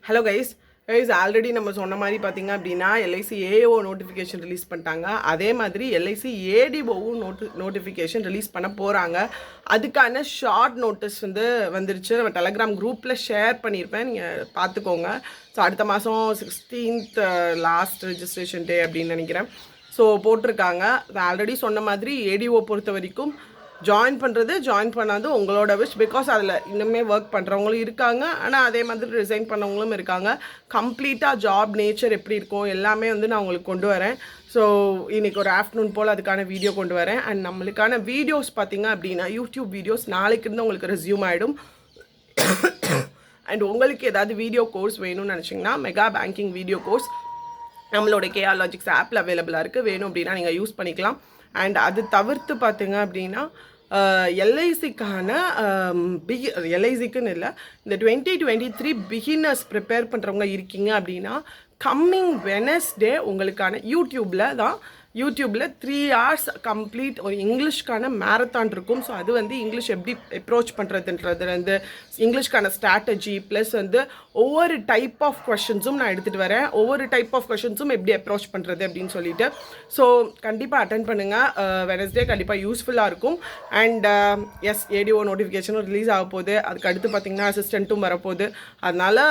Hello guys already நம்ம சொன்ன மாதிரி பார்த்தீங்க அப்படின்னா எல்ஐசி ஏஓ நோட்டிஃபிகேஷன் ரிலீஸ் பண்ணிட்டாங்க. அதே மாதிரி எல்ஐசி ஏடிஓவும் நோட்டிஃபிகேஷன் ரிலீஸ் பண்ண போகிறாங்க. அதுக்கான ஷார்ட் நோட்டீஸ் வந்துருச்சு. நம்ம டெலகிராம் குரூப்பில் ஷேர் பண்ணியிருப்பேன், நீங்கள் பார்த்துக்கோங்க. ஸோ அடுத்த மாதம் 16th லாஸ்ட் ரெஜிஸ்ட்ரேஷன் டே அப்படின்னு நினைக்கிறேன். ஸோ போட்டிருக்காங்க. ஆல்ரெடி சொன்ன மாதிரி ஏடிஓ பொறுத்த வரைக்கும் ஜாயின் பண்ணுறது ஜாயின் பண்ணாது உங்களோட விஷ். பிகாஸ் அதில் இன்னுமே ஒர்க் பண்ணுறவங்களும் இருக்காங்க, ஆனால் அதே மாதிரி ரிசைன் பண்ணவங்களும் இருக்காங்க. கம்ப்ளீட்டாக ஜாப் நேச்சர் எப்படி இருக்கும் எல்லாமே நான் உங்களுக்கு கொண்டு வரேன். ஸோ இன்றைக்கி ஒரு ஆஃப்டர்நூன் போல் அதுக்கான வீடியோ கொண்டு வரேன். அண்ட் நம்மளுக்கான வீடியோஸ் பார்த்திங்க அப்படின்னா யூடியூப் வீடியோஸ் நாளைக்கு இருந்து உங்களுக்கு ரெஸ்யூம் ஆகிடும். அண்ட் உங்களுக்கு ஏதாவது வீடியோ கோர்ஸ் வேணும்னு நினச்சிங்கன்னா மெகா பேங்கிங் வீடியோ கோர்ஸ் நம்மளோட கேஆர் லாஜிக்ஸ் ஆப்பில் அவைலபிளாக இருக்குது. வேணும் அப்படின்னா நீங்கள் யூஸ் பண்ணிக்கலாம். அண்ட் அது தவிர்த்து பார்த்திங்க அப்படின்னா எல்ஐசிக்கான எல்ஐசிக்குன்னு இல்லை, இந்த 2023 பிகினர்ஸ் ப்ரிப்பேர் பண்ணுறவங்க இருக்கீங்க அப்படின்னா கம்மிங் வெனஸ்டே உங்களுக்கான யூடியூப்பில் 3 hours கம்ப்ளீட் ஒரு இங்கிலீஷ்க்கான மேரத்தான் இருக்கும். ஸோ அது இங்கிலீஷ் எப்படி அப்ரோச் பண்ணுறதுன்றது இங்கிலீஷ்க்கான ஸ்ட்ராட்டஜி ப்ளஸ் ஒவ்வொரு டைப் ஆஃப் கொஷின்ஸும் நான் எடுத்துகிட்டு வரேன். ஒவ்வொரு டைப் ஆஃப் கொஷின்ஸும் எப்படி அப்ரோச் பண்ணுறது அப்படின்னு சொல்லிட்டு. ஸோ கண்டிப்பாக அட்டென்ட் பண்ணுங்கள். வெனஸ்டே கண்டிப்பாக யூஸ்ஃபுல்லாக இருக்கும். அண்ட் எஸ் ஏடிஓ நோட்டிஃபிகேஷனும் ரிலீஸ் ஆக போகுது. அதுக்கு அடுத்து பார்த்திங்கன்னா அசிஸ்டண்ட்டும் வரப்போகுது. அதனால்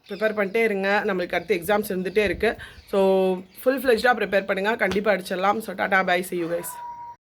ப்ரிப்பேர் பண்ணிட்டே இருங்க. நம்மளுக்கு அடுத்து எக்ஸாம்ஸ் இருந்துகிட்டே இருக்குது. ஸோ ஃபுல் ஃப்ளெஜ்டாக ப்ரிப்பேர் பண்ணுங்கள். கண்டிப்பாக அடிச்சிடலாம். So tata bye, see you guys.